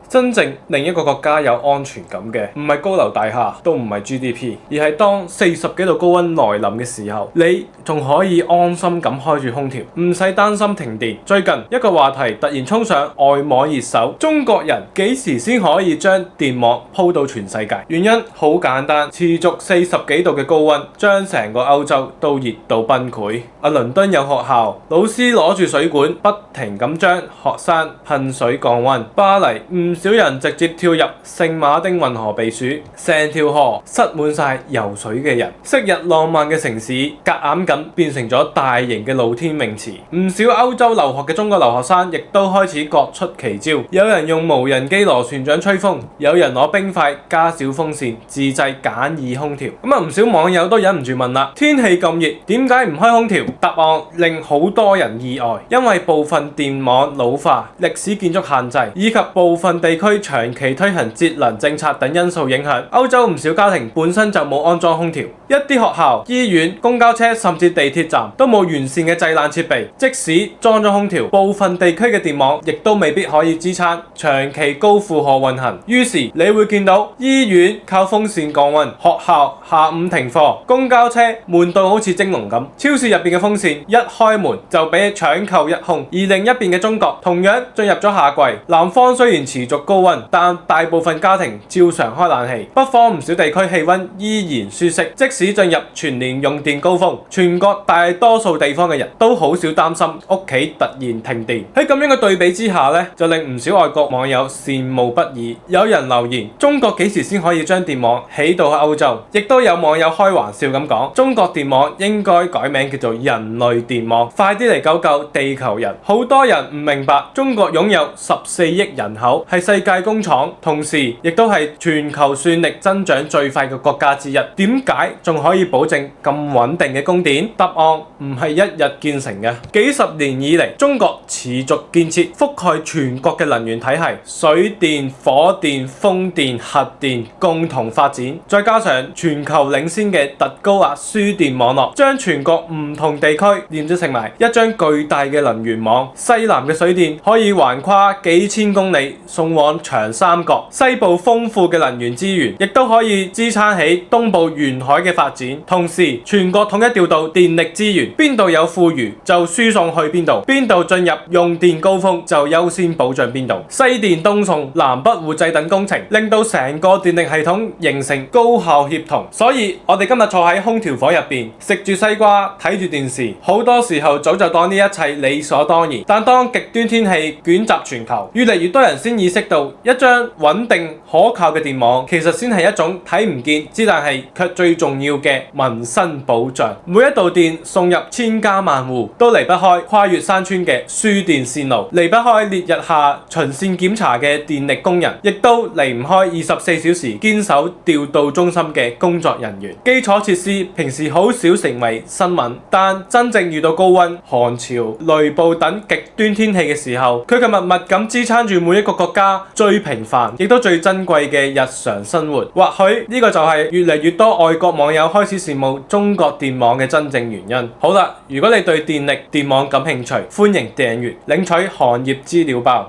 真正令一個國家有安全感嘅，唔係高樓大廈，都唔係 GDP， 而係當40幾度高溫來臨嘅時候，你仲可以安心咁開住空調，唔使擔心停電。最近一個話題突然衝上外網熱搜，中國人幾時先可以將電網鋪到全世界？原因好簡單，持續40幾度嘅高溫，將成個歐洲都熱到崩潰。倫敦有學校，老師攞住水管不停咁將學生噴水降溫。巴黎唔少人直接跳入聖馬丁運河避暑，成條河塞滿晒游水嘅人。昔日浪漫嘅城市，夾硬咁變成咗大型嘅露天泳池。唔少歐洲留學嘅中國留學生亦都開始各出奇招，有人用無人機螺旋槳吹風，有人攞冰塊加小風扇自製簡易空調。唔少網友都忍唔住問啦：天氣咁熱，點解唔開空調？答案令好多人意外，因為部分電網老化、歷史建築限制，以及部分地區長期推行節能政策等因素影響，歐洲唔少家庭本身就冇安裝空調。一啲學校、醫院、公交車甚至地鐵站都冇完善嘅製冷設備，即使裝咗空調，部分地區嘅電網亦都未必可以支撐長期高負荷運行。於是你會見到醫院靠風扇降溫，學校下午停課，公交車悶到好似蒸籠咁，超市入邊嘅風扇一開門就俾搶購一空。而另一邊嘅中國同樣進入咗夏季，南方雖然持續高溫，但大部分家庭照常開冷氣，北方唔少地區氣溫依然舒適，即使進入全年用電高峰，全國大多數地方嘅人都好少擔心屋企突然停電。喺咁樣嘅對比之下呢，就令唔少外國網友羨慕不已。有人留言：中國幾時先可以將電網起到歐洲？亦都有網友開玩笑咁講：中國電網應該改名叫做人類電網，快啲嚟救救地球人。好多人唔明白，中國擁有14億人口，係世界工廠，同時亦都係全球算力增長最快嘅國家之一。點解仲可以保證咁穩定嘅供電？答案唔係一日建成嘅，幾十年以嚟，中國持續建設覆蓋全國嘅能源體系，水電、火電、風電、核電共同發展，再加上全球領先嘅特高壓輸電網絡，將全國唔同地區連接成埋一張巨大嘅能源網。西南嘅水電可以橫跨幾千公里送往長三角，西部豐富嘅能源資源亦都可以支撐起東部沿海嘅發展。同時，全國統一調度電力資源，邊度有富餘就輸送去邊度，邊度進入用電高峰就優先保障邊度。西電東送、南北互濟等工程，令到成個電力系統形成高效協同。所以我哋今日坐喺空調房入邊，食住西瓜，睇住電視，好多時候早就當呢一切理所當然。但當極端天氣捲襲全球，越嚟越多人先意識到，一張穩定可靠嘅電網，其實先係一種睇唔見之但係卻最重要嘅民生保障。每一度電送入千家萬戶，都離不開跨越山川嘅輸電線路，離不開烈日下巡線檢查嘅電力工人，亦都離唔開24小時堅守調度中心嘅工作人員。基礎設施平時好少成為新聞，但真正遇到高溫、寒潮、雷暴等極端天氣嘅時候，佢就默默咁支撐住每一個國家最平凡亦都最珍貴嘅日常生活。或許呢個就係越嚟越多外國網友開始羨慕中國電網嘅真正原因。好啦，如果你對電力電網感興趣，歡迎訂閱領取行業資料包。